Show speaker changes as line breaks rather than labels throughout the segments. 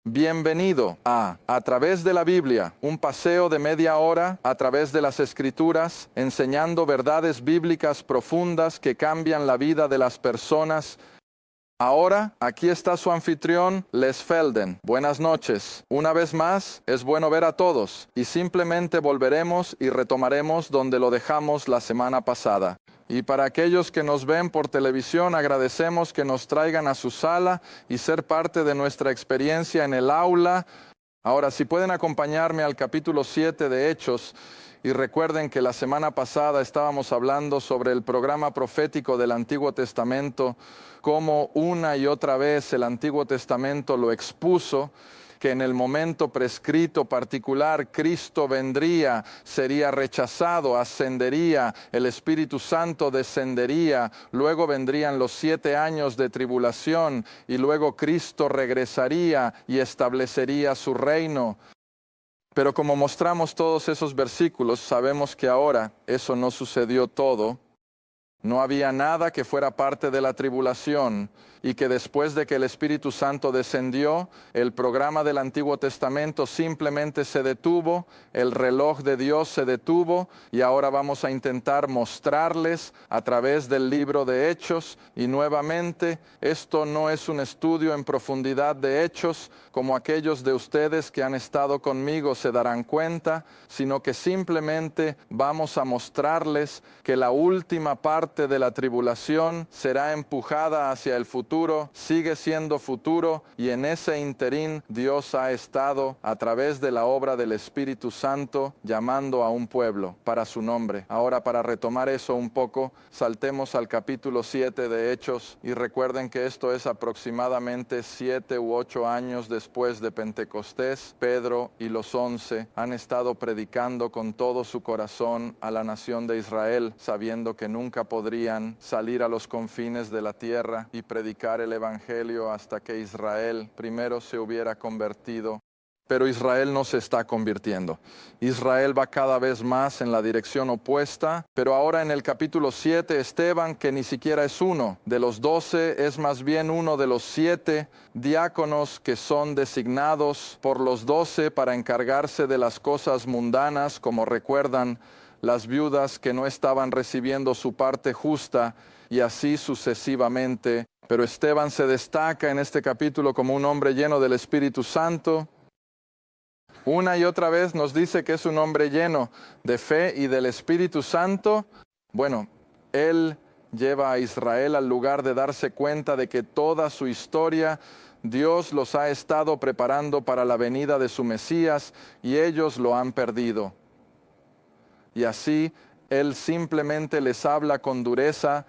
Bienvenido a través de la Biblia, un paseo de media hora a través de las Escrituras, enseñando verdades bíblicas profundas que cambian la vida de las personas. Ahora, aquí está su anfitrión, Les Felden. Buenas noches. Una vez más, es bueno ver a todos, y simplemente volveremos y retomaremos donde lo dejamos la semana pasada. Y para aquellos que nos ven por televisión, agradecemos que nos traigan a su sala y ser parte de nuestra experiencia en el aula. Ahora, si pueden acompañarme al capítulo 7 de Hechos, y recuerden que la semana pasada estábamos hablando sobre el programa profético del Antiguo Testamento, cómo una y otra vez el Antiguo Testamento lo expuso, que en el momento prescrito particular Cristo vendría, sería rechazado, ascendería, el Espíritu Santo descendería, luego vendrían los 7 años de tribulación y luego Cristo regresaría y establecería su reino. Pero como mostramos todos esos versículos, sabemos que ahora eso no sucedió todo. No había nada que fuera parte de la tribulación y que después de que el Espíritu Santo descendió, el programa del Antiguo Testamento simplemente se detuvo, el reloj de Dios se detuvo y ahora vamos a intentar mostrarles a través del libro de Hechos. Y nuevamente, esto no es un estudio en profundidad de Hechos, como aquellos de ustedes que han estado conmigo se darán cuenta, sino que simplemente vamos a mostrarles que la última parte de la tribulación será empujada hacia el futuro, sigue siendo futuro, y en ese interín Dios ha estado a través de la obra del Espíritu Santo llamando a un pueblo para su nombre. Ahora, para retomar eso un poco, saltemos al capítulo 7 de Hechos y recuerden que esto es aproximadamente 7 u 8 años después de Pentecostés. Pedro y los 11 han estado predicando con todo su corazón a la nación de Israel, sabiendo que nunca podrían salir a los confines de la tierra y predicar el Evangelio hasta que Israel primero se hubiera convertido. Pero Israel no se está convirtiendo. Israel va cada vez más en la dirección opuesta. Pero ahora en el capítulo 7, Esteban, que ni siquiera es uno de los 12, es más bien uno de los 7 diáconos que son designados por los 12 para encargarse de las cosas mundanas, como recuerdan, las viudas que no estaban recibiendo su parte justa, y así sucesivamente. Pero Esteban se destaca en este capítulo como un hombre lleno del Espíritu Santo. Una y otra vez nos dice que es un hombre lleno de fe y del Espíritu Santo. Bueno, él lleva a Israel al lugar de darse cuenta de que toda su historia Dios los ha estado preparando para la venida de su Mesías y ellos lo han perdido. Y así él simplemente les habla con dureza.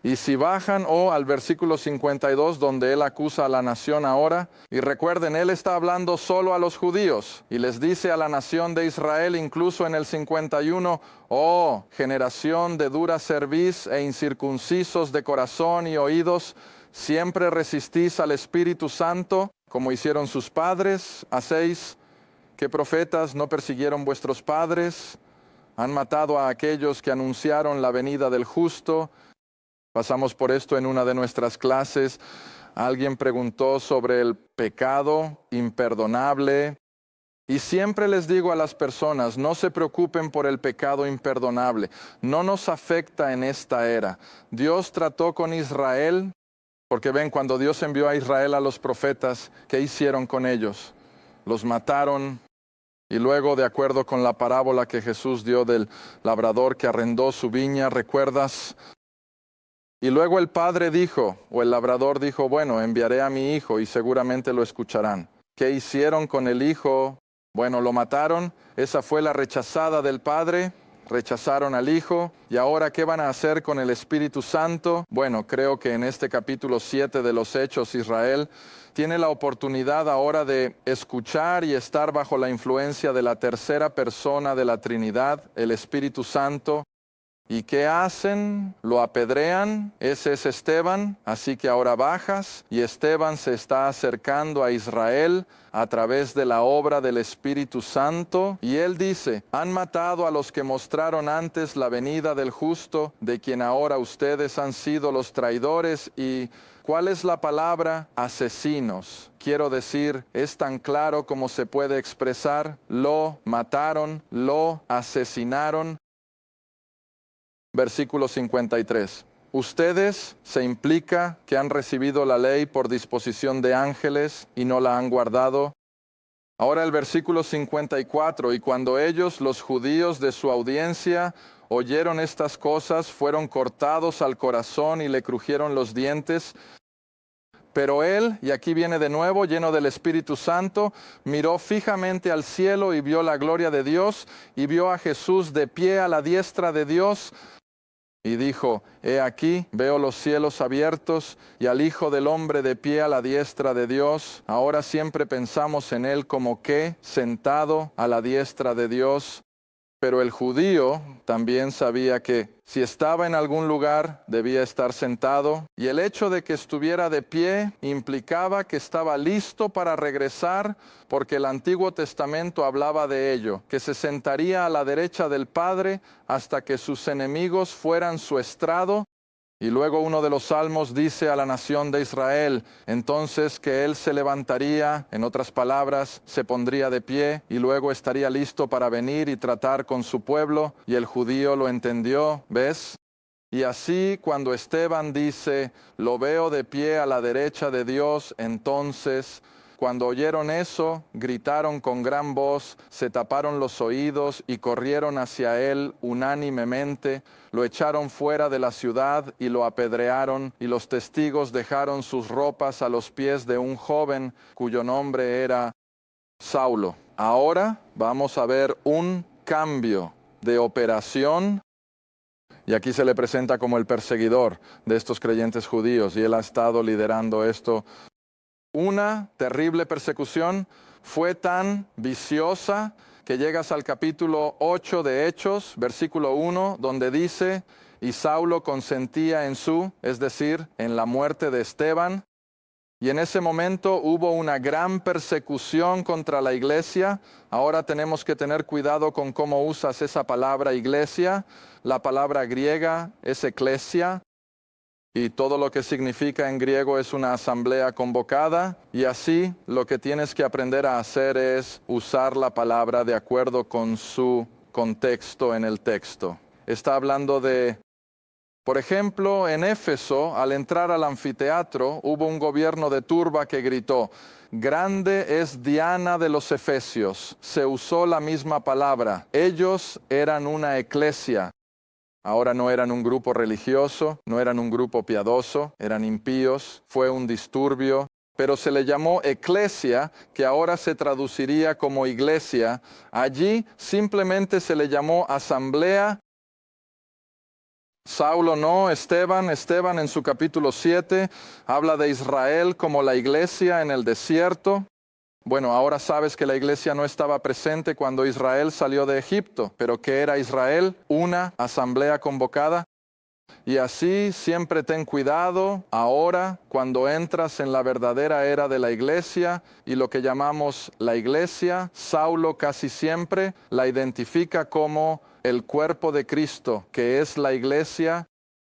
Y si bajan al versículo 52, donde él acusa a la nación ahora, y recuerden, él está hablando solo a los judíos, y les dice a la nación de Israel, incluso en el 51, oh, generación de dura cerviz e incircuncisos de corazón y oídos, siempre resistís al Espíritu Santo, como hicieron sus padres. ¿Hacéis que profetas no persiguieron vuestros padres? Han matado a aquellos que anunciaron la venida del justo. Pasamos por esto en una de nuestras clases. Alguien preguntó sobre el pecado imperdonable. Y siempre les digo a las personas, no se preocupen por el pecado imperdonable. No nos afecta en esta era. Dios trató con Israel, porque ven, cuando Dios envió a Israel a los profetas, ¿qué hicieron con ellos? Los mataron. Y luego, de acuerdo con la parábola que Jesús dio del labrador que arrendó su viña, ¿recuerdas? Y luego el padre dijo, o el labrador dijo, bueno, enviaré a mi hijo y seguramente lo escucharán. ¿Qué hicieron con el hijo? Bueno, lo mataron. Esa fue la rechazada del padre. Rechazaron al hijo. ¿Y ahora qué van a hacer con el Espíritu Santo? Bueno, creo que en este capítulo 7 de los Hechos, Israel tiene la oportunidad ahora de escuchar y estar bajo la influencia de la tercera persona de la Trinidad, el Espíritu Santo. ¿Y qué hacen? Lo apedrean. Ese es Esteban. Así que ahora bajas y Esteban se está acercando a Israel a través de la obra del Espíritu Santo. Y él dice, han matado a los que mostraron antes la venida del justo, de quien ahora ustedes han sido los traidores. Y ¿cuál es la palabra? Asesinos. quiero decir, es tan claro como se puede expresar. Lo mataron, lo asesinaron. Versículo 53. Ustedes se implica que han recibido la ley por disposición de ángeles y no la han guardado. Ahora el versículo 54, y cuando ellos, los judíos de su audiencia, oyeron estas cosas, fueron cortados al corazón y le crujieron los dientes. Pero él, y aquí viene de nuevo, lleno del Espíritu Santo, miró fijamente al cielo y vio la gloria de Dios, y vio a Jesús de pie a la diestra de Dios, y dijo, he aquí, veo los cielos abiertos y al Hijo del Hombre de pie a la diestra de Dios. Ahora siempre pensamos en él como que sentado a la diestra de Dios. Pero el judío también sabía que si estaba en algún lugar debía estar sentado, y el hecho de que estuviera de pie implicaba que estaba listo para regresar, porque el Antiguo Testamento hablaba de ello, que se sentaría a la derecha del Padre hasta que sus enemigos fueran su estrado. Y luego uno de los salmos dice a la nación de Israel, entonces que él se levantaría, en otras palabras, se pondría de pie y luego estaría listo para venir y tratar con su pueblo. Y el judío lo entendió, ¿ves? Y así cuando Esteban dice, lo veo de pie a la derecha de Dios, entonces, cuando oyeron eso, gritaron con gran voz, se taparon los oídos y corrieron hacia él unánimemente, lo echaron fuera de la ciudad y lo apedrearon, y los testigos dejaron sus ropas a los pies de un joven cuyo nombre era Saulo. Ahora vamos a ver un cambio de operación, y aquí se le presenta como el perseguidor de estos creyentes judíos, y él ha estado liderando esto. Una terrible persecución fue tan viciosa que llegas al capítulo 8 de Hechos, versículo 1, donde dice, y Saulo consentía en es decir, en la muerte de Esteban. Y en ese momento hubo una gran persecución contra la iglesia. Ahora tenemos que tener cuidado con cómo usas esa palabra iglesia. La palabra griega es eclesia. Y todo lo que significa en griego es una asamblea convocada, y así lo que tienes que aprender a hacer es usar la palabra de acuerdo con su contexto en el texto. Está hablando de, por ejemplo, en Éfeso, al entrar al anfiteatro, hubo un gobierno de turba que gritó, grande es Diana de los Efesios. Se usó la misma palabra. Ellos eran una eclesia. Ahora no eran un grupo religioso, no eran un grupo piadoso, eran impíos, fue un disturbio, pero se le llamó eclesia, que ahora se traduciría como iglesia. Allí simplemente se le llamó asamblea. Saulo no, Esteban en su capítulo 7 habla de Israel como la iglesia en el desierto. Bueno, ahora sabes que la iglesia no estaba presente cuando Israel salió de Egipto, pero ¿qué era Israel? Una asamblea convocada. Y así siempre ten cuidado ahora cuando entras en la verdadera era de la iglesia y lo que llamamos la iglesia, Saulo casi siempre la identifica como el cuerpo de Cristo, que es la iglesia,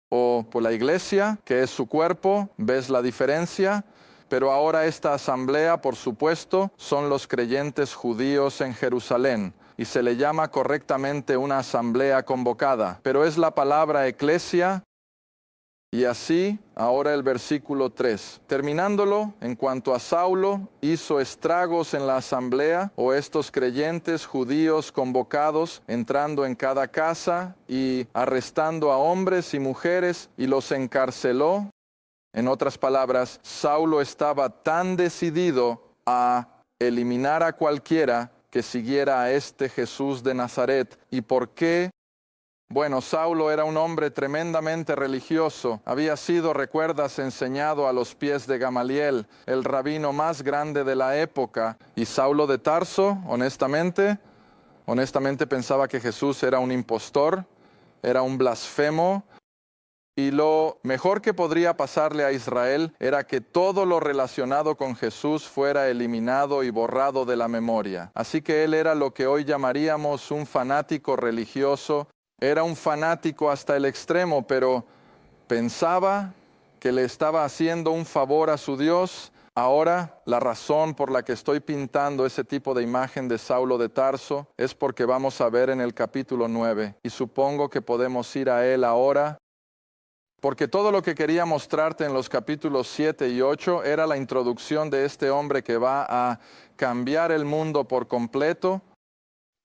o por la iglesia, que es su cuerpo. ¿Ves la diferencia? Pero ahora esta asamblea, por supuesto, son los creyentes judíos en Jerusalén, y se le llama correctamente una asamblea convocada, pero es la palabra eclesia. Y así, ahora el versículo 3. Terminándolo, en cuanto a Saulo, hizo estragos en la asamblea, o estos creyentes judíos convocados, entrando en cada casa y arrestando a hombres y mujeres, y los encarceló. En otras palabras, Saulo estaba tan decidido a eliminar a cualquiera que siguiera a este Jesús de Nazaret. ¿Y por qué? Bueno, Saulo era un hombre tremendamente religioso. Había sido, recuerdas, enseñado a los pies de Gamaliel, el rabino más grande de la época. Y Saulo de Tarso, honestamente pensaba que Jesús era un impostor, era un blasfemo. Y lo mejor que podría pasarle a Israel era que todo lo relacionado con Jesús fuera eliminado y borrado de la memoria. Así que él era lo que hoy llamaríamos un fanático religioso. Era un fanático hasta el extremo, pero pensaba que le estaba haciendo un favor a su Dios Ahora, la razón por la que estoy pintando ese tipo de imagen de Saulo de Tarso es porque vamos a ver en el capítulo 9, y supongo que podemos ir a él ahora, porque todo lo que quería mostrarte en los capítulos 7 y 8 era la introducción de este hombre que va a cambiar el mundo por completo.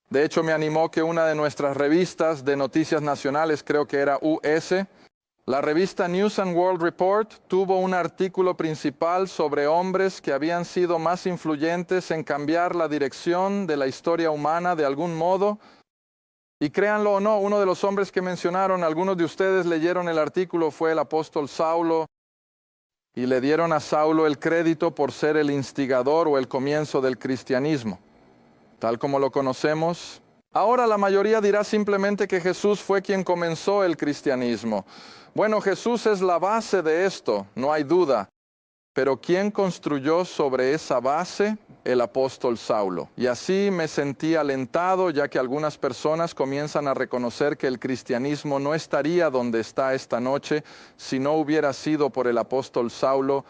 De hecho, me animó que una de nuestras revistas de noticias nacionales, creo que era US, la revista News and World Report, tuvo un artículo principal sobre hombres que habían sido más influyentes en cambiar la dirección de la historia humana de algún modo. Y créanlo o no, uno de los hombres que mencionaron, algunos de ustedes leyeron el artículo, fue el apóstol Saulo, y le dieron a Saulo el crédito por ser el instigador o el comienzo del cristianismo, tal como lo conocemos. Ahora la mayoría dirá simplemente que Jesús fue quien comenzó el cristianismo. Bueno, Jesús es la base de esto, no hay duda. Pero ¿quién construyó sobre esa base? El apóstol Saulo. Y así me sentí alentado, ya que algunas personas comienzan a reconocer que el cristianismo no estaría donde está esta noche si no hubiera sido por el apóstol Saulo.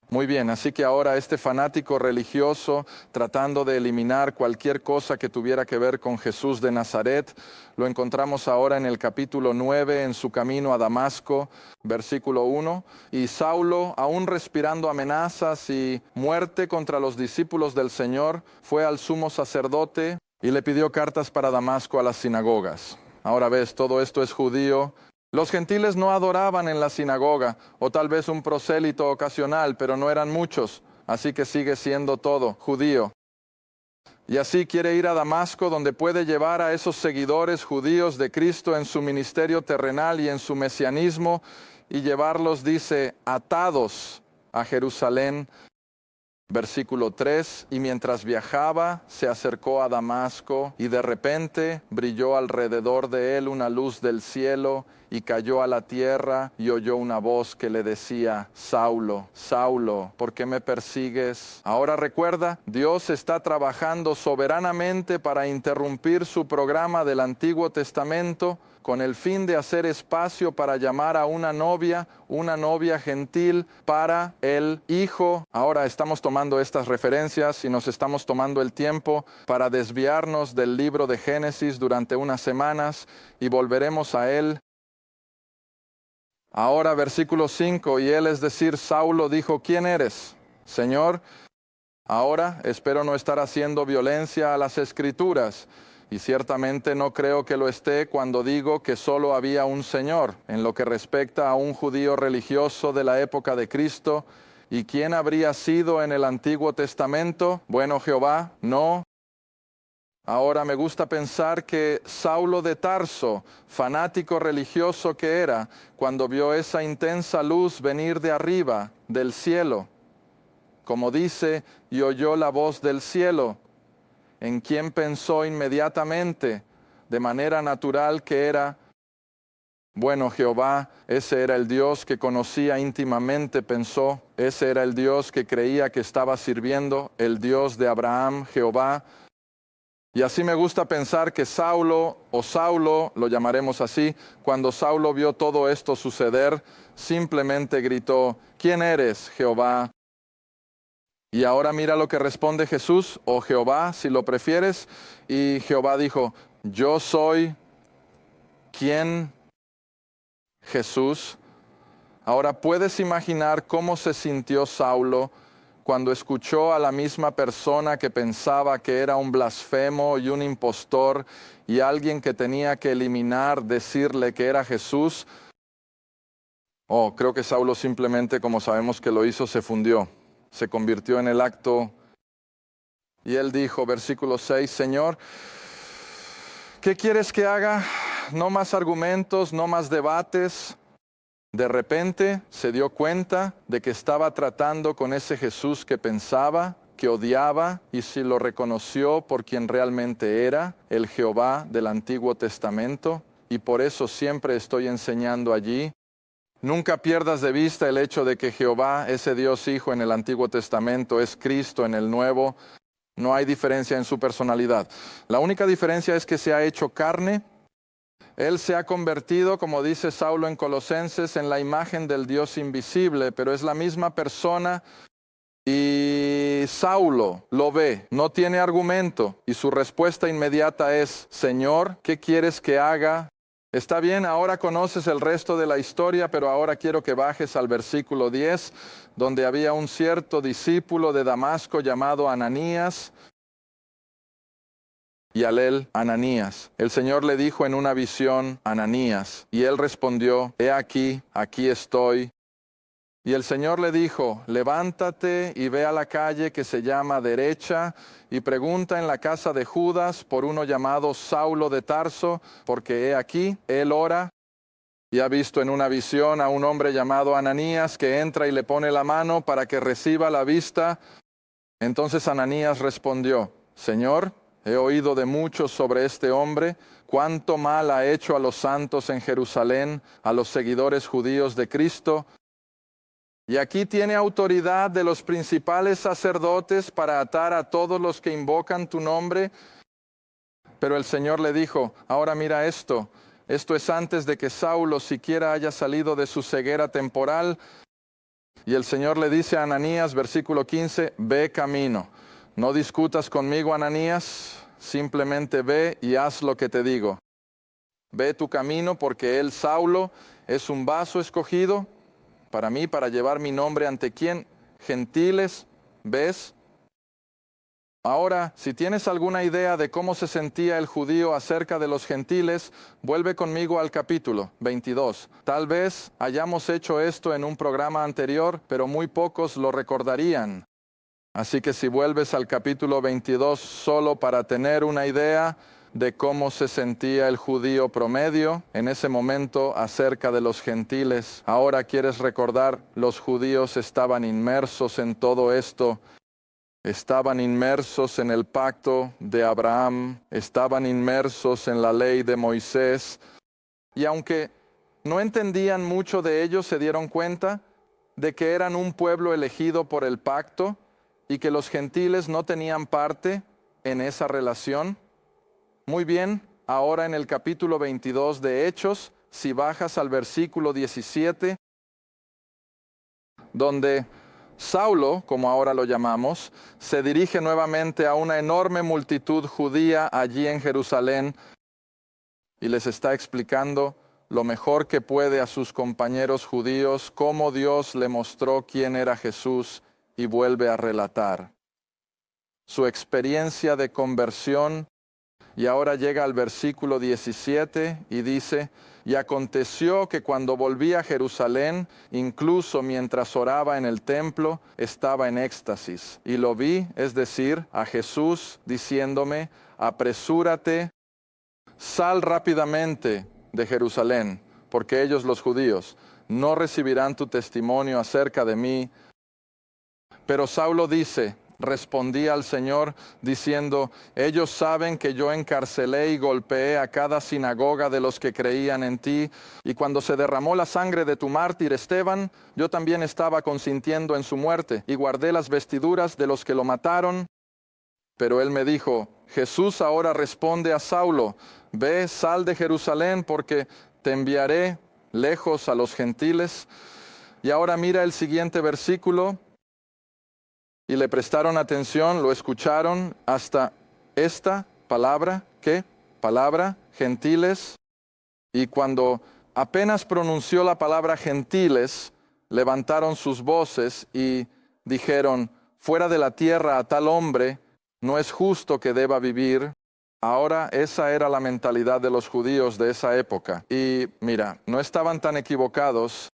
Muy bien, así que ahora este fanático religioso, tratando de eliminar cualquier cosa que tuviera que ver con Jesús de Nazaret, lo encontramos ahora en el capítulo 9, en su camino a Damasco, versículo 1. Y Saulo, aún respirando amenazas y muerte contra los discípulos del Señor, fue al sumo sacerdote y le pidió cartas para Damasco a las sinagogas. Ahora ves, todo esto es judío. Los gentiles no adoraban en la sinagoga, o tal vez un prosélito ocasional, pero no eran muchos, así que sigue siendo todo judío. Y así quiere ir a Damasco, donde puede llevar a esos seguidores judíos de Cristo en su ministerio terrenal y en su mesianismo, y llevarlos, dice, atados a Jerusalén. Versículo 3, y mientras viajaba, se acercó a Damasco, y de repente brilló alrededor de él una luz del cielo, y cayó a la tierra, y oyó una voz que le decía, Saulo, Saulo, ¿por qué me persigues? Ahora recuerda, Dios está trabajando soberanamente para interrumpir su programa del Antiguo Testamento, con el fin de hacer espacio para llamar a una novia gentil para el Hijo. Ahora estamos tomando estas referencias y nos estamos tomando el tiempo para desviarnos del libro de Génesis durante unas semanas y volveremos a él. Ahora versículo 5, y él, es decir, Saulo, dijo, ¿quién eres, Señor? Ahora espero no estar haciendo violencia a las Escrituras. Y ciertamente no creo que lo esté cuando digo que solo había un Señor, en lo que respecta a un judío religioso de la época de Cristo. ¿Y quién habría sido en el Antiguo Testamento? Bueno, Jehová, no. Ahora me gusta pensar que Saulo de Tarso, fanático religioso que era, cuando vio esa intensa luz venir de arriba, del cielo, como dice, y oyó la voz del cielo, en quien pensó inmediatamente, de manera natural, que era, bueno, Jehová, ese era el Dios que conocía íntimamente, pensó, ese era el Dios que creía que estaba sirviendo, el Dios de Abraham, Jehová. Y así me gusta pensar que Saulo, o Saulo, lo llamaremos así, cuando Saulo vio todo esto suceder, simplemente gritó, ¿quién eres, Jehová? Y ahora mira lo que responde Jesús, o Jehová, si lo prefieres. Y Jehová dijo, yo soy quien, Jesús. Ahora puedes imaginar cómo se sintió Saulo cuando escuchó a la misma persona que pensaba que era un blasfemo y un impostor y alguien que tenía que eliminar, decirle que era Jesús. Oh, creo que Saulo simplemente, como sabemos que lo hizo, se fundió. Se convirtió en el acto. Y él dijo, versículo 6, Señor, ¿qué quieres que haga? No más argumentos, no más debates. De repente se dio cuenta de que estaba tratando con ese Jesús que pensaba, que odiaba, y si lo reconoció por quien realmente era, el Jehová del Antiguo Testamento. Y por eso siempre estoy enseñando allí. Nunca pierdas de vista el hecho de que Jehová, ese Dios Hijo en el Antiguo Testamento, es Cristo en el Nuevo. No hay diferencia en su personalidad. La única diferencia es que se ha hecho carne. Él se ha convertido, como dice Saulo en Colosenses, en la imagen del Dios invisible, pero es la misma persona Y Saulo lo ve, no tiene argumento, y su respuesta inmediata es: Señor, ¿qué quieres que haga? Está bien, ahora conoces el resto de la historia, pero ahora quiero que bajes al versículo 10, donde había un cierto discípulo de Damasco llamado Ananías, y al él, Ananías. El Señor le dijo en una visión: Ananías. Y él respondió: He aquí, aquí estoy. Y el Señor le dijo: levántate y ve a la calle que se llama Derecha y pregunta en la casa de Judas por uno llamado Saulo de Tarso, porque he aquí, él ora y ha visto en una visión a un hombre llamado Ananías que entra y le pone la mano para que reciba la vista. Entonces Ananías respondió: Señor, he oído de muchos sobre este hombre, cuánto mal ha hecho a los santos en Jerusalén, a los seguidores judíos de Cristo. Y aquí tiene autoridad de los principales sacerdotes para atar a todos los que invocan tu nombre. Pero el Señor le dijo: ahora mira esto es antes de que Saulo siquiera haya salido de su ceguera temporal. Y el Señor le dice a Ananías, versículo 15, ve camino. No discutas conmigo, Ananías, simplemente ve y haz lo que te digo. Ve tu camino, porque él, Saulo, es un vaso escogido para mí, para llevar mi nombre ante quién, gentiles, ¿ves? Ahora, si tienes alguna idea de cómo se sentía el judío acerca de los gentiles, vuelve conmigo al capítulo 22. Tal vez hayamos hecho esto en un programa anterior, pero muy pocos lo recordarían. Así que si vuelves al capítulo 22 solo para tener una idea de cómo se sentía el judío promedio en ese momento acerca de los gentiles. Ahora quieres recordar, los judíos estaban inmersos en todo esto, estaban inmersos en el pacto de Abraham, estaban inmersos en la ley de Moisés, y aunque no entendían mucho de ello, se dieron cuenta de que eran un pueblo elegido por el pacto y que los gentiles no tenían parte en esa relación. Muy bien, ahora en el capítulo 22 de Hechos, si bajas al versículo 17, donde Saulo, como ahora lo llamamos, se dirige nuevamente a una enorme multitud judía allí en Jerusalén y les está explicando lo mejor que puede a sus compañeros judíos cómo Dios le mostró quién era Jesús, y vuelve a relatar su experiencia de conversión. Y ahora llega al versículo 17 y dice: y aconteció que cuando volví a Jerusalén, incluso mientras oraba en el templo, estaba en éxtasis. Y lo vi, es decir, a Jesús diciéndome: apresúrate, sal rápidamente de Jerusalén, porque ellos, los judíos, no recibirán tu testimonio acerca de mí. Pero Saulo dice: respondí al Señor diciendo: ellos saben que yo encarcelé y golpeé a cada sinagoga de los que creían en ti, y cuando se derramó la sangre de tu mártir Esteban, yo también estaba consintiendo en su muerte, y guardé las vestiduras de los que lo mataron. Pero él me dijo: Jesús ahora responde a Saulo: ve, sal de Jerusalén, porque te enviaré lejos a los gentiles. Y ahora mira el siguiente versículo. Y le prestaron atención, lo escucharon hasta esta palabra, ¿qué? Palabra, gentiles. Y cuando apenas pronunció la palabra gentiles, levantaron sus voces y dijeron: fuera de la tierra a tal hombre, no es justo que deba vivir. Ahora esa era la mentalidad de los judíos de esa época. Y mira, no estaban tan equivocados.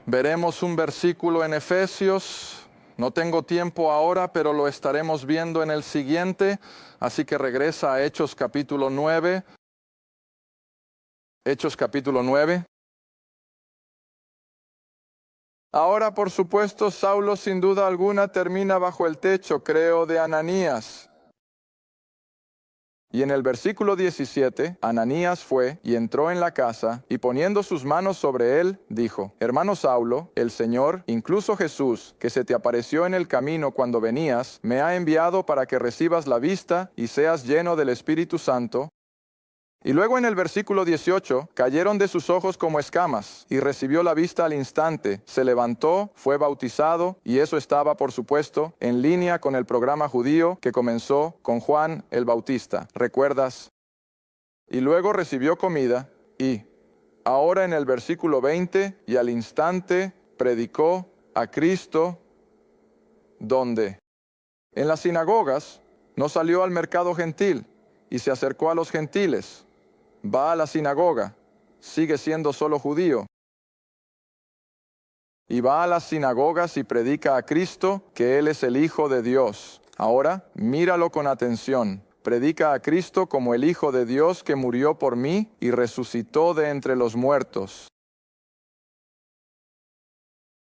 Veremos un versículo en Efesios. No tengo tiempo ahora, pero lo estaremos viendo en el siguiente. Así que regresa a Hechos capítulo 9. Hechos capítulo 9. Ahora, por supuesto, Saulo sin duda alguna termina bajo el techo, creo, de Ananías. Y en el versículo 17, Ananías fue y entró en la casa, y poniendo sus manos sobre él, dijo: hermano Saulo, el Señor, incluso Jesús, que se te apareció en el camino cuando venías, me ha enviado para que recibas la vista y seas lleno del Espíritu Santo. Y luego en el versículo 18, cayeron de sus ojos como escamas, y recibió la vista al instante, se levantó, fue bautizado, y eso estaba, por supuesto, en línea con el programa judío que comenzó con Juan el Bautista. ¿Recuerdas? Y luego recibió comida, y ahora en el versículo 20, y al instante predicó a Cristo, ¿dónde? En las sinagogas, no salió al mercado gentil, y se acercó a los gentiles. Va a la sinagoga, sigue siendo solo judío. Y va a las sinagogas y predica a Cristo que Él es el Hijo de Dios. Ahora, míralo con atención. Predica a Cristo como el Hijo de Dios que murió por mí y resucitó de entre los muertos.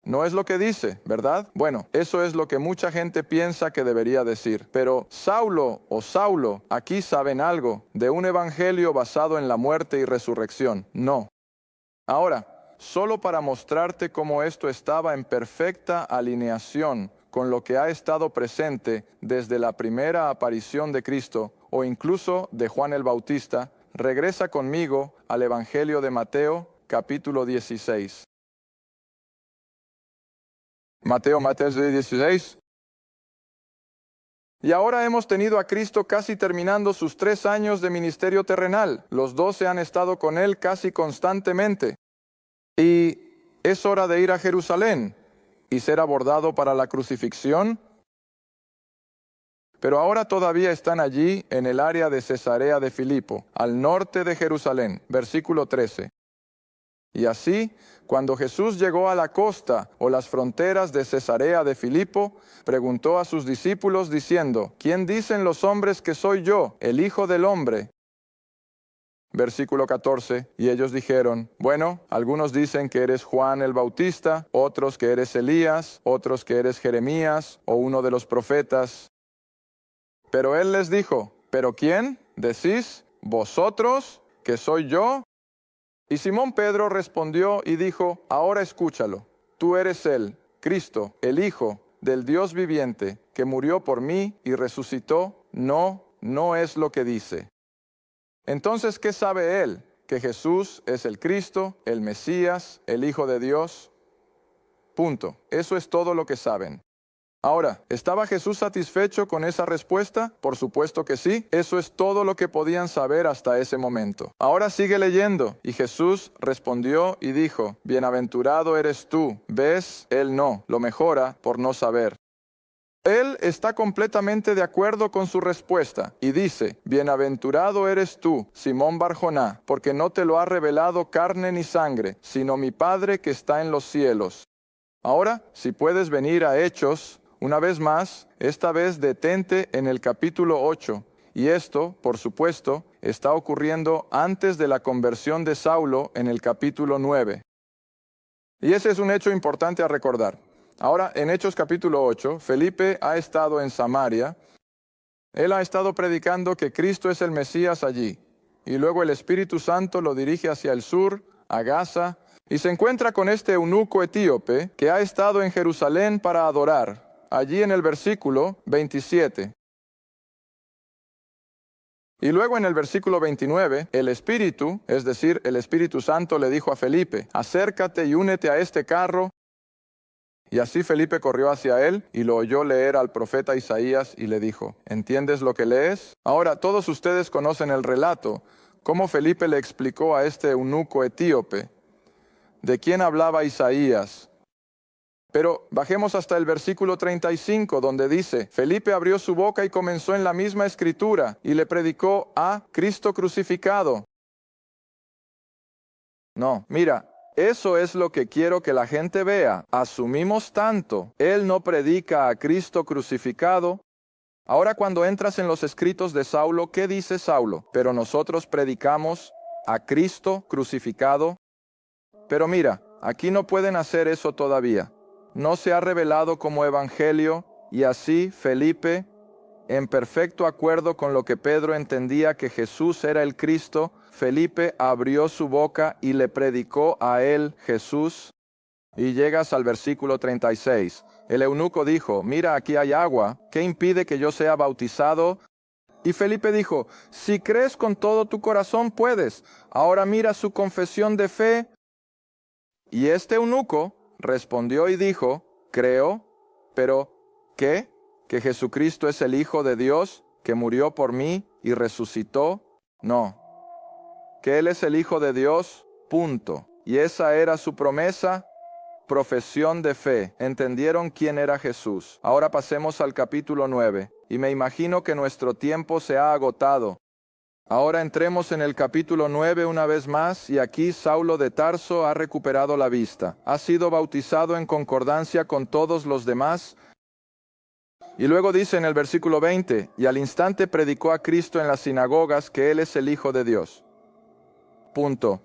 No es lo que dice, ¿verdad? Bueno, eso es lo que mucha gente piensa que debería decir. Pero Saulo o Saulo, aquí saben algo de un evangelio basado en la muerte y resurrección. No. Ahora, solo para mostrarte cómo esto estaba en perfecta alineación con lo que ha estado presente desde la primera aparición de Cristo o incluso de Juan el Bautista, regresa conmigo al Evangelio de Mateo, capítulo 16. Mateo 16. Y ahora hemos tenido a Cristo casi terminando sus 3 años de ministerio terrenal. Los 12 han estado con Él casi constantemente. Y es hora de ir a Jerusalén y ser abordado para la crucifixión. Pero ahora todavía están allí en el área de Cesarea de Filipo, al norte de Jerusalén. Versículo 13. Y así, cuando Jesús llegó a la costa o las fronteras de Cesarea de Filipo, preguntó a sus discípulos diciendo, ¿quién dicen los hombres que soy yo, el Hijo del Hombre? Versículo 14, y ellos dijeron, bueno, algunos dicen que eres Juan el Bautista, otros que eres Elías, otros que eres Jeremías o uno de los profetas. Pero él les dijo, ¿pero quién? ¿Decís vosotros que soy yo? Y Simón Pedro respondió y dijo, ahora escúchalo, tú eres él, Cristo, el Hijo del Dios viviente, que murió por mí y resucitó. No es lo que dice. Entonces, ¿qué sabe él? Que Jesús es el Cristo, el Mesías, el Hijo de Dios. Punto. Eso es todo lo que saben. Ahora, ¿estaba Jesús satisfecho con esa respuesta? Por supuesto que sí. Eso es todo lo que podían saber hasta ese momento. Ahora sigue leyendo. Y Jesús respondió y dijo, bienaventurado eres tú. ¿Ves? Él no. Lo mejora por no saber. Él está completamente de acuerdo con su respuesta y dice, bienaventurado eres tú, Simón Barjoná, porque no te lo ha revelado carne ni sangre, sino mi Padre que está en los cielos. Ahora, si puedes venir a Hechos, una vez más, esta vez detente en el capítulo 8. Y esto, por supuesto, está ocurriendo antes de la conversión de Saulo en el capítulo 9. Y ese es un hecho importante a recordar. Ahora, en Hechos capítulo 8, Felipe ha estado en Samaria. Él ha estado predicando que Cristo es el Mesías allí. Y luego el Espíritu Santo lo dirige hacia el sur, a Gaza, y se encuentra con este eunuco etíope que ha estado en Jerusalén para adorar. Allí en el versículo 27. Y luego en el versículo 29, el Espíritu, es decir, el Espíritu Santo le dijo a Felipe, acércate y únete a este carro. Y así Felipe corrió hacia él y lo oyó leer al profeta Isaías y le dijo, ¿entiendes lo que lees? Ahora, todos ustedes conocen el relato, cómo Felipe le explicó a este eunuco etíope de quién hablaba Isaías. Pero bajemos hasta el versículo 35, donde dice, Felipe abrió su boca y comenzó en la misma escritura, y le predicó a Cristo crucificado. No, mira, eso es lo que quiero que la gente vea. Asumimos tanto. Él no predica a Cristo crucificado. Ahora cuando entras en los escritos de Saulo, ¿qué dice Saulo? Pero nosotros predicamos a Cristo crucificado. Pero mira, aquí no pueden hacer eso todavía. No se ha revelado como evangelio, y así Felipe, en perfecto acuerdo con lo que Pedro entendía que Jesús era el Cristo, Felipe abrió su boca y le predicó a él Jesús. Y llegas al versículo 36. El eunuco dijo, mira, aquí hay agua, ¿qué impide que yo sea bautizado? Y Felipe dijo, si crees con todo tu corazón puedes. Ahora mira su confesión de fe. Y este eunuco respondió y dijo, creo, pero ¿qué? ¿Que Jesucristo es el Hijo de Dios, que murió por mí y resucitó? No, que Él es el Hijo de Dios, punto. Y esa era su promesa, profesión de fe. Entendieron quién era Jesús. Ahora pasemos al capítulo 9. Y me imagino que nuestro tiempo se ha agotado. Ahora entremos en el capítulo 9 una vez más, y aquí Saulo de Tarso ha recuperado la vista. Ha sido bautizado en concordancia con todos los demás. Y luego dice en el versículo 20, y al instante predicó a Cristo en las sinagogas que Él es el Hijo de Dios. Punto.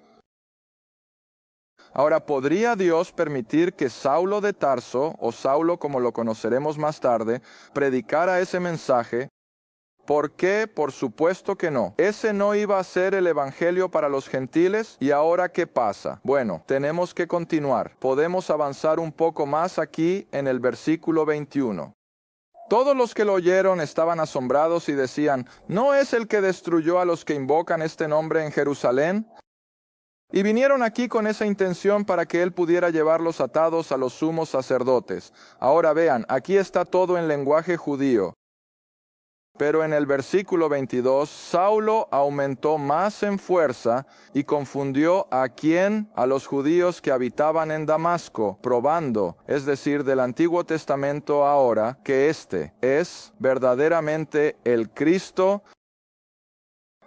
Ahora, ¿podría Dios permitir que Saulo de Tarso, o Saulo como lo conoceremos más tarde, predicara ese mensaje? ¿Por qué? Por supuesto que no. Ese no iba a ser el evangelio para los gentiles. ¿Y ahora qué pasa? Bueno, tenemos que continuar. Podemos avanzar un poco más aquí en el versículo 21. Todos los que lo oyeron estaban asombrados y decían, ¿no es el que destruyó a los que invocan este nombre en Jerusalén? Y vinieron aquí con esa intención para que él pudiera llevarlos atados a los sumos sacerdotes. Ahora vean, aquí está todo en lenguaje judío. Pero en el versículo 22, Saulo aumentó más en fuerza y confundió a quién, a los judíos que habitaban en Damasco, probando, es decir, del Antiguo Testamento ahora, que este es verdaderamente el Cristo.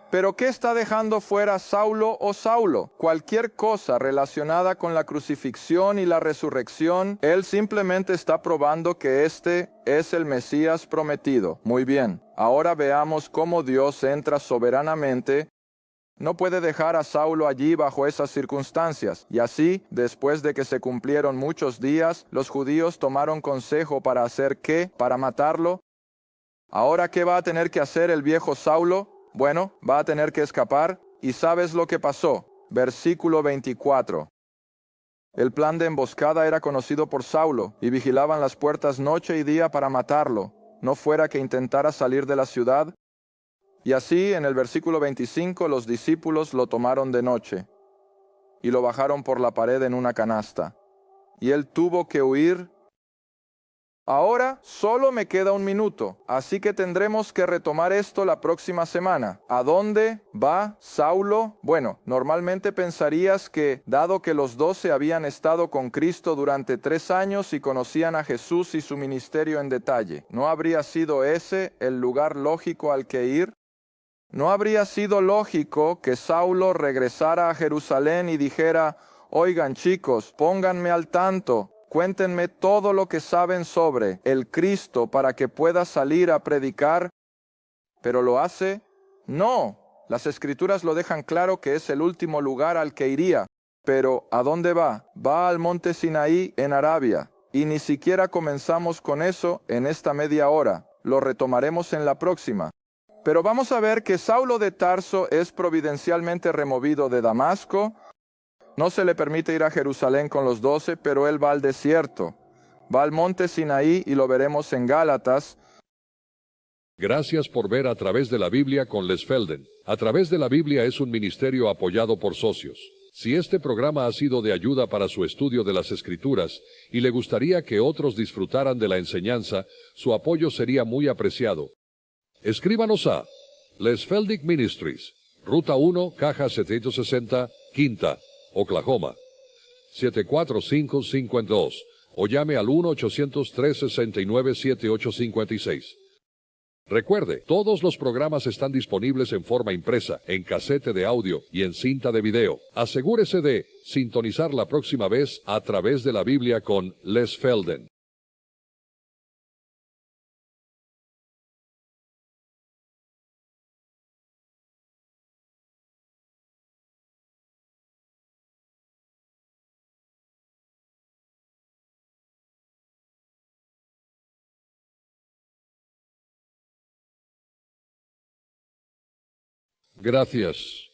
Pero ¿qué está dejando fuera Saulo o Saulo? Cualquier cosa relacionada con la crucifixión y la resurrección, él simplemente está probando que este es el Mesías prometido. Muy bien, ahora veamos cómo Dios entra soberanamente. No puede dejar a Saulo allí bajo esas circunstancias. Y así, después de que se cumplieron muchos días, los judíos tomaron consejo para hacer ¿qué? Para matarlo. Ahora, ¿qué va a tener que hacer el viejo Saulo? Bueno, va a tener que escapar. ¿Y sabes lo que pasó? Versículo 24. El plan de emboscada era conocido por Saulo, y vigilaban las puertas noche y día para matarlo, no fuera que intentara salir de la ciudad. Y así, en el versículo 25, los discípulos lo tomaron de noche, y lo bajaron por la pared en una canasta. Y él tuvo que huir. Ahora solo me queda un minuto, así que tendremos que retomar esto la próxima semana. ¿A dónde va Saulo? Bueno, normalmente pensarías que, dado que los 12 habían estado con Cristo durante 3 años y conocían a Jesús y su ministerio en detalle, ¿no habría sido ese el lugar lógico al que ir? ¿No habría sido lógico que Saulo regresara a Jerusalén y dijera, oigan chicos, pónganme al tanto? Cuéntenme todo lo que saben sobre el Cristo para que pueda salir a predicar. ¿Pero lo hace? No. Las Escrituras lo dejan claro que es el último lugar al que iría. Pero, ¿a dónde va? Va al monte Sinaí en Arabia. Y ni siquiera comenzamos con eso en esta media hora. Lo retomaremos en la próxima. Pero vamos a ver que Saulo de Tarso es providencialmente removido de Damasco. No se le permite ir a Jerusalén con los 12, pero él va al desierto. Va al monte Sinaí y lo veremos en Gálatas.
Gracias por ver A Través de la Biblia con Les Felden. A Través de la Biblia es un ministerio apoyado por socios. Si este programa ha sido de ayuda para su estudio de las Escrituras y le gustaría que otros disfrutaran de la enseñanza, su apoyo sería muy apreciado. Escríbanos a Les Feldick Ministries, Ruta 1, Caja 760, Quinta, Oklahoma, 74552, o llame al 1-800-369-7856. Recuerde, todos los programas están disponibles en forma impresa, en casete de audio y en cinta de video. Asegúrese de sintonizar la próxima vez A Través de la Biblia con Les Felden. Gracias.